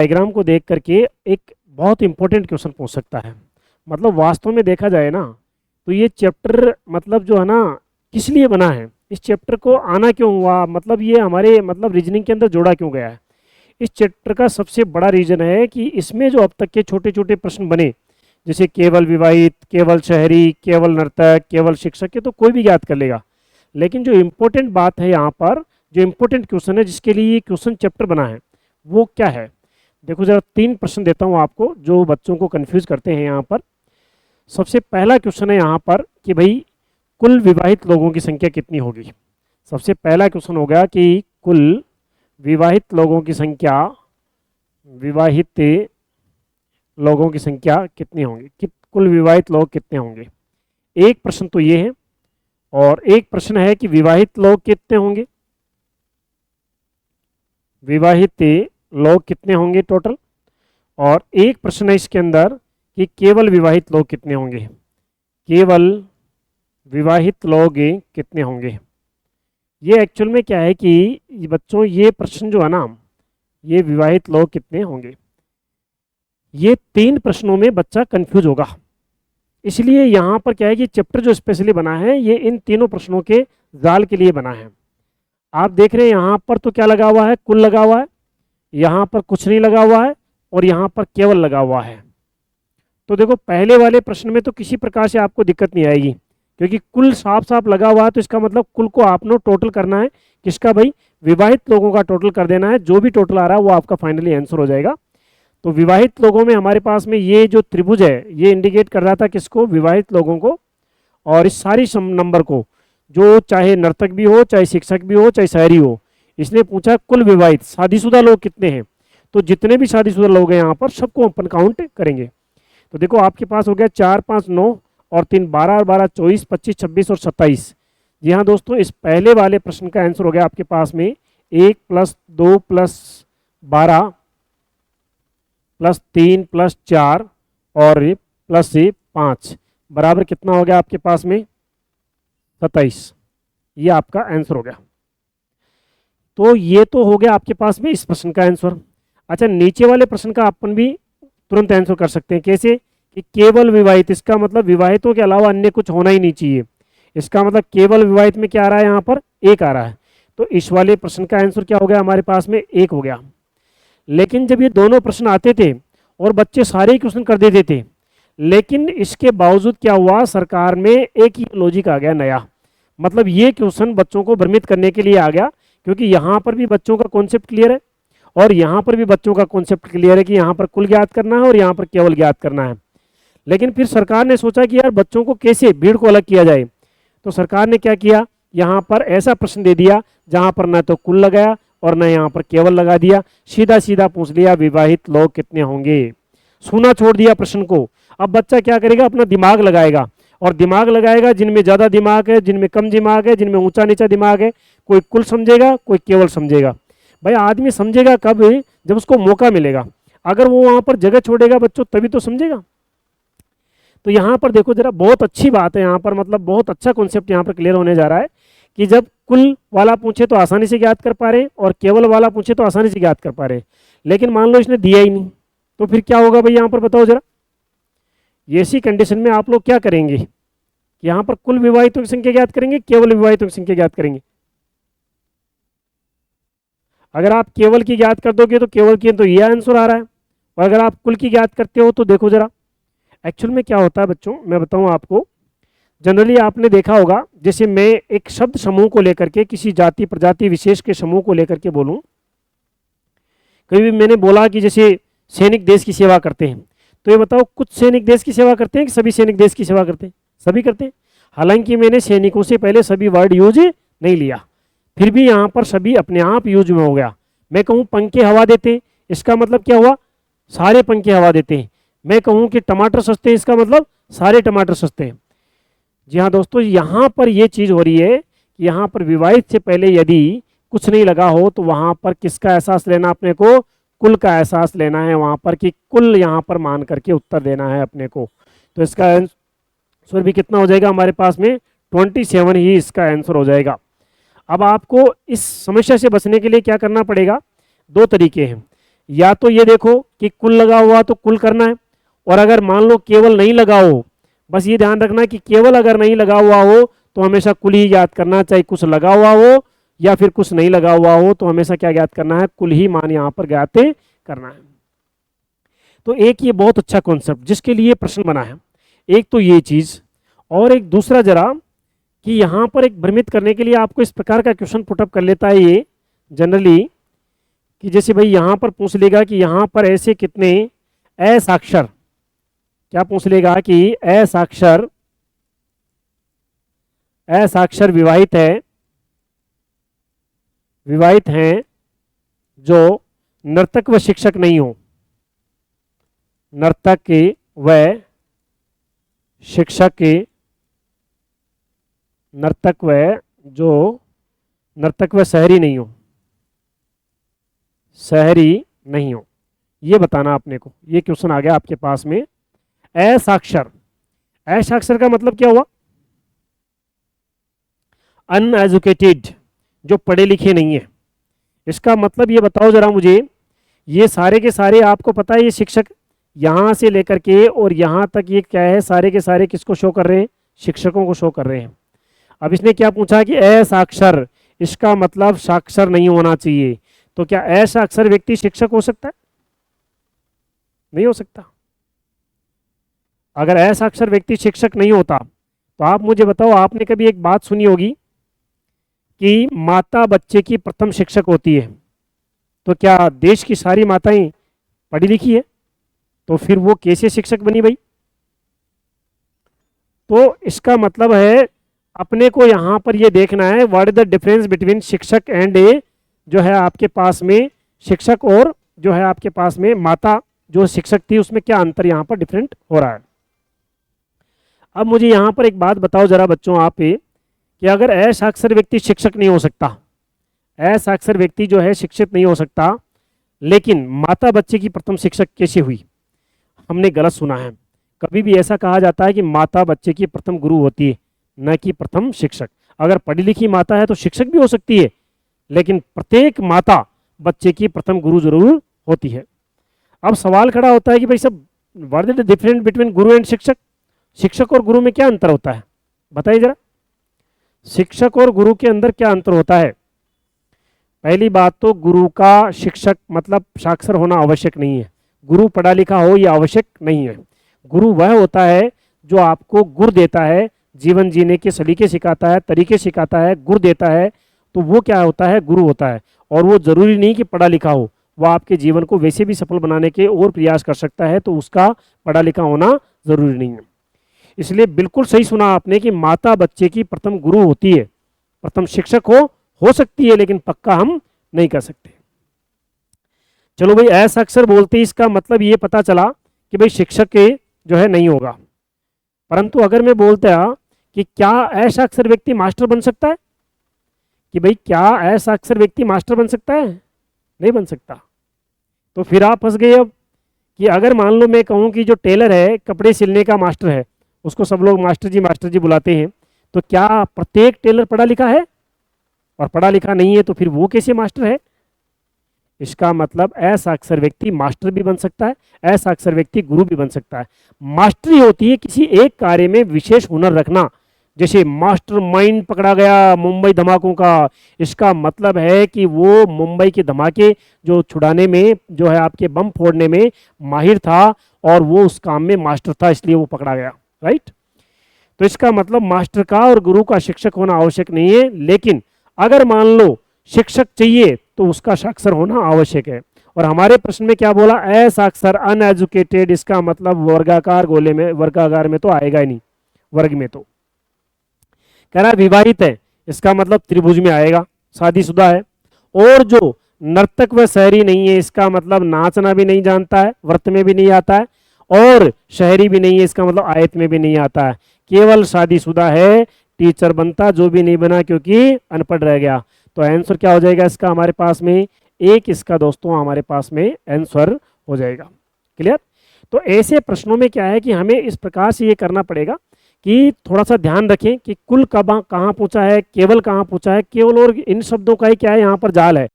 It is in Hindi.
डायग्राम को देख करके एक बहुत इंपॉर्टेंट क्वेश्चन पूछ सकता है। मतलब वास्तव में देखा जाए ना तो ये चैप्टर मतलब जो है ना किस लिए बना है, इस चैप्टर को आना क्यों हुआ, मतलब ये हमारे मतलब रीजनिंग के अंदर जोड़ा क्यों गया है। इस चैप्टर का सबसे बड़ा रीजन है कि इसमें जो अब तक के छोटे छोटे प्रश्न बने, जैसे केवल विवाहित, केवल शहरी, केवल नर्तक, केवल शिक्षक, के तो कोई भी याद कर लेगा। लेकिन जो इम्पोर्टेंट बात है यहाँ पर, जो इम्पोर्टेंट क्वेश्चन है जिसके लिए ये क्वेश्चन चैप्टर बना है, वो क्या है। देखो जरा 3 प्रश्न देता हूँ आपको जो बच्चों को कंफ्यूज करते हैं यहाँ पर। सबसे पहला क्वेश्चन है यहाँ पर कि भाई कुल विवाहित लोगों की संख्या कितनी होगी। सबसे पहला क्वेश्चन हो गया कि कुल विवाहित लोगों की संख्या, विवाहित लोगों की संख्या कितनी होंगी, कुल विवाहित लोग कितने होंगे। एक प्रश्न तो ये है, और एक प्रश्न है कि विवाहित लोग कितने होंगे, विवाहित लोग कितने होंगे टोटल। और एक प्रश्न है इसके अंदर कि केवल विवाहित लोग कितने होंगे, केवल विवाहित लोग कितने होंगे। ये एक्चुअल में क्या है कि बच्चों ये प्रश्न जो है ना, ये विवाहित लोग कितने होंगे, ये 3 प्रश्नों में बच्चा कंफ्यूज होगा। इसलिए यहाँ पर क्या है कि चैप्टर जो स्पेशली बना है ये इन तीनों प्रश्नों के जाल के लिए बना है। आप देख रहे हैं यहाँ पर तो क्या लगा हुआ है, कुल लगा हुआ है, यहाँ पर कुछ नहीं लगा हुआ है, और यहाँ पर केवल लगा हुआ है। तो देखो पहले वाले प्रश्न में तो किसी प्रकार से आपको दिक्कत नहीं आएगी, क्योंकि कुल साफ साफ लगा हुआ है। तो इसका मतलब कुल को आपने टोटल करना है, किसका भाई, विवाहित लोगों का टोटल कर देना है। जो भी टोटल आ रहा है वो आपका फाइनली आंसर हो जाएगा। तो विवाहित लोगों में हमारे पास में ये जो त्रिभुज है ये इंडिकेट कर रहा था किसको, विवाहित लोगों को। और इस सारी नंबर को, जो चाहे नर्तक भी हो, चाहे शिक्षक भी हो, चाहे शहरी हो, इसने पूछा कुल विवाहित शादीशुदा लोग कितने हैं। तो जितने भी शादीशुदा लोग हैं यहाँ पर सबको अपन काउंट करेंगे। तो देखो आपके पास हो गया 4 5 9 और 3 12 और 12 24 25 26 और 27। जी हाँ दोस्तों, इस पहले वाले प्रश्न का आंसर हो गया आपके पास में 1 + 2 + 12 + 3 + 4 और +5 बराबर कितना हो गया आपके पास में 27। ये आपका आंसर हो गया। तो ये तो हो गया आपके पास में इस प्रश्न का आंसर। अच्छा, नीचे वाले प्रश्न का अपन भी तुरंत आंसर कर सकते हैं। कैसे कि केवल विवाहित, इसका मतलब विवाहितों के अलावा अन्य कुछ होना ही नहीं चाहिए। इसका मतलब केवल विवाहित में क्या आ रहा है, यहाँ पर 1 आ रहा है। तो इस वाले प्रश्न का आंसर क्या हो गया हमारे पास में 1 हो गया। लेकिन जब ये दोनों प्रश्न आते थे और बच्चे सारे ही क्वेश्चन कर देते थे, लेकिन इसके बावजूद क्या हुआ, सरकार में एक ही लॉजिक आ गया नया। मतलब ये क्वेश्चन बच्चों को भ्रमित करने के लिए आ गया, क्योंकि यहाँ पर भी बच्चों का कॉन्सेप्ट क्लियर है और यहाँ पर भी बच्चों का कॉन्सेप्ट क्लियर है कि यहाँ पर कुल ज्ञात करना है और यहाँ पर केवल ज्ञात करना है। लेकिन फिर सरकार ने सोचा कि यार बच्चों को कैसे भीड़ को अलग किया जाए। तो सरकार ने क्या किया, यहाँ पर ऐसा प्रश्न दे दिया जहाँ पर न तो कुल लगाया और न यहाँ पर केवल लगा दिया, सीधा सीधा पूछ लिया विवाहित लोग कितने होंगे। सुना छोड़ दिया प्रश्न को। अब बच्चा क्या करेगा, अपना दिमाग लगाएगा, और दिमाग लगाएगा जिनमें ज़्यादा दिमाग है, जिनमें कम दिमाग है, जिनमें ऊंचा नीचा दिमाग है। कोई कुल समझेगा, कोई केवल समझेगा। भाई आदमी समझेगा कब, जब उसको मौका मिलेगा। अगर वो वहाँ पर जगह छोड़ेगा बच्चों तभी तो समझेगा। तो यहाँ पर देखो जरा, बहुत अच्छी बात है यहाँ पर, मतलब बहुत अच्छा कॉन्सेप्ट यहाँ पर क्लियर होने जा रहा है कि जब कुल वाला पूछे तो आसानी से ज्ञात कर पा रहे और केवल वाला पूछे तो आसानी से ज्ञात कर पा रहे। लेकिन मान लो इसने दिया ही नहीं, तो फिर क्या होगा भाई, यहाँ पर बताओ जरा। ऐसी कंडीशन में आप लोग क्या करेंगे, यहाँ पर कुल विवाहितों की संख्या ज्ञात करेंगे, केवल विवाहितों की संख्या ज्ञात करेंगे। अगर आप केवल की ज्ञात कर दोगे तो केवल की तो ये आंसर आ रहा है, और अगर आप कुल की ज्ञात करते हो तो देखो जरा एक्चुअल में क्या होता है बच्चों, मैं बताऊं आपको। जनरली आपने देखा होगा, जैसे मैं एक शब्द समूह को लेकर के, किसी जाति प्रजाति विशेष के समूह को लेकर के बोलूं, कभी भी मैंने बोला कि जैसे सैनिक देश की सेवा करते हैं, तो ये बताओ कुछ सैनिक देश की सेवा करते हैं कि सभी सैनिक देश की सेवा करते हैं, सभी करते हैं। हालांकि मैंने सैनिकों से पहले सभी वर्ड यूज नहीं लिया, फिर भी यहाँ पर सभी अपने आप यूज में हो गया। मैं कहूँ पंखे हवा देते हैं, इसका मतलब क्या हुआ, सारे पंखे हवा देते हैं। मैं कहूँ कि टमाटर सस्ते हैं, इसका मतलब सारे टमाटर सस्ते हैं। जी हाँ दोस्तों, यहाँ पर ये चीज़ हो रही है कि यहाँ पर विवाहित से पहले यदि कुछ नहीं लगा हो तो वहाँ पर किसका एहसास लेना, अपने को कुल का एहसास लेना है वहाँ पर, कि कुल यहाँ पर मान करके उत्तर देना है अपने को। तो इसका आंसर भी कितना हो जाएगा हमारे पास में 27 ही इसका आंसर हो जाएगा। अब आपको इस समस्या से बचने के लिए क्या करना पड़ेगा, 2 तरीके हैं। या तो ये देखो कि कुल लगा हुआ तो कुल करना है, और अगर मान लो केवल नहीं लगा हो, बस ये ध्यान रखना है कि केवल अगर नहीं लगा हुआ हो तो हमेशा कुल ही याद करना, चाहे कुछ लगा हुआ हो या फिर कुछ नहीं लगा हुआ हो, तो हमेशा क्या ज्ञात करना है, कुल ही मान यहाँ पर ज्ञात करना है। तो एक ये बहुत अच्छा कॉन्सेप्ट जिसके लिए प्रश्न बना है, एक तो ये चीज, और एक दूसरा जरा कि यहाँ पर एक भ्रमित करने के लिए आपको इस प्रकार का क्वेश्चन पुटअप कर लेता है ये जनरली, कि जैसे भाई यहाँ पर पूछ लेगा कि यहाँ पर ऐसे कितने असाक्षर, क्या पूछ लेगा कि असाक्षर विवाहित हैं जो नर्तक व शिक्षक नहीं हो, नर्तक व शिक्षक के, नर्तक व शहरी नहीं हो, शहरी नहीं हो, ये बताना आपने को। ये क्वेश्चन आ गया आपके पास में। असाक्षर, असाक्षर का मतलब क्या हुआ, अनएजुकेटेड, जो पढ़े लिखे नहीं है। इसका मतलब ये बताओ जरा मुझे, ये सारे के सारे आपको पता है, ये शिक्षक यहाँ से लेकर के और यहाँ तक ये क्या है, सारे के सारे किसको शो कर रहे हैं, शिक्षकों को शो कर रहे हैं। अब इसने क्या पूछा कि असाक्षर, इसका मतलब साक्षर नहीं होना चाहिए, तो क्या असाक्षर व्यक्ति शिक्षक हो सकता है, नहीं हो सकता। अगर असाक्षर व्यक्ति शिक्षक नहीं होता तो आप मुझे बताओ, आपने कभी एक बात सुनी होगी कि माता बच्चे की प्रथम शिक्षक होती है, तो क्या देश की सारी माताएं पढ़ी लिखी है, तो फिर वो कैसे शिक्षक बनी भाई। तो इसका मतलब है अपने को यहाँ पर ये देखना है, what is the difference between शिक्षक एंड ए, जो है आपके पास में शिक्षक और जो है आपके पास में माता जो शिक्षक थी, उसमें क्या अंतर यहाँ पर डिफरेंट हो रहा है। अब मुझे यहाँ पर एक बात बताओ जरा बच्चों आप कि अगर असाक्षर व्यक्ति शिक्षक नहीं हो सकता, असाक्षर व्यक्ति जो है शिक्षित नहीं हो सकता, लेकिन माता बच्चे की प्रथम शिक्षक कैसे हुई। हमने गलत सुना है, कभी भी ऐसा कहा जाता है कि माता बच्चे की प्रथम गुरु होती है, न कि प्रथम शिक्षक। अगर पढ़ी लिखी माता है तो शिक्षक भी हो सकती है, लेकिन प्रत्येक माता बच्चे की प्रथम गुरु जरूर होती है। अब सवाल खड़ा होता है कि भाई सब, what is the difference between Guru and शिक्षक, शिक्षक और गुरु में क्या अंतर होता है, बताइए जरा, शिक्षक और गुरु के अंदर क्या अंतर होता है। पहली बात तो गुरु का शिक्षक मतलब साक्षर होना आवश्यक नहीं है, गुरु पढ़ा लिखा हो यह आवश्यक नहीं है। गुरु वह होता है जो आपको गुर देता है, जीवन जीने के सलीके सिखाता है, तरीके सिखाता है, गुर देता है, तो वो क्या होता है, गुरु होता है। और वो जरूरी नहीं कि पढ़ा लिखा हो, वो आपके जीवन को वैसे भी सफल बनाने के और प्रयास कर सकता है, तो उसका पढ़ा लिखा होना जरूरी नहीं है। इसलिए बिल्कुल सही सुना आपने कि माता बच्चे की प्रथम गुरु होती है, प्रथम शिक्षक हो सकती है, लेकिन पक्का हम नहीं कर सकते। चलो भाई, असाक्षर बोलते ही इसका मतलब ये पता चला कि भाई शिक्षक के जो है नहीं होगा। परंतु अगर मैं बोलता कि क्या असाक्षर व्यक्ति मास्टर बन सकता है, कि भाई क्या असाक्षर व्यक्ति मास्टर बन सकता है, नहीं बन सकता। तो फिर आप फंस गए अब कि अगर मान लो मैं कहूँ कि जो टेलर है, कपड़े सिलने का मास्टर है, उसको सब लोग मास्टर जी बुलाते हैं, तो क्या प्रत्येक टेलर पढ़ा लिखा है, और पढ़ा लिखा नहीं है तो फिर वो कैसे मास्टर है। इसका मतलब असाक्षर व्यक्ति मास्टर भी बन सकता है, असाक्षर व्यक्ति गुरु भी बन सकता है। मास्टरी होती है किसी एक कार्य में विशेष हुनर रखना, जैसे मास्टर माइंड पकड़ा गया मुंबई धमाकों का, इसका मतलब है कि वो मुंबई के धमाके जो छुड़ाने में, जो है आपके बम फोड़ने में माहिर था, और वो उस काम में मास्टर था, इसलिए वो पकड़ा गया, राइट। तो इसका मतलब मास्टर का और गुरु का शिक्षक होना आवश्यक नहीं है, लेकिन अगर मान लो शिक्षक चाहिए तो उसका साक्षर होना आवश्यक है। और हमारे प्रश्न में क्या बोला, असाक्षर अनएजुकेटेड, इसका मतलब वर्गाकार गोले में, वर्गाकार में तो आएगा ही नहीं, वर्ग में तो। कह रहा विवाहित है, इसका मतलब त्रिभुज में आएगा, शादीशुदा है। और जो नर्तक व शहरी नहीं है, इसका मतलब नाचना भी नहीं जानता है, व्रत में भी नहीं आता है, और शहरी भी नहीं है, इसका मतलब आयत में भी नहीं आता है, केवल शादीशुदा है। टीचर बनता जो भी नहीं बना क्योंकि अनपढ़ रह गया। तो आंसर क्या हो जाएगा इसका हमारे पास में, एक इसका दोस्तों हमारे पास में आंसर हो जाएगा। क्लियर। तो ऐसे प्रश्नों में क्या है कि हमें इस प्रकार से ये करना पड़ेगा कि थोड़ा सा ध्यान रखें कि कुल कब कहाँ पूछा है, केवल कहाँ पूछा है, केवल और इन शब्दों का ही क्या है यहाँ पर जाल है।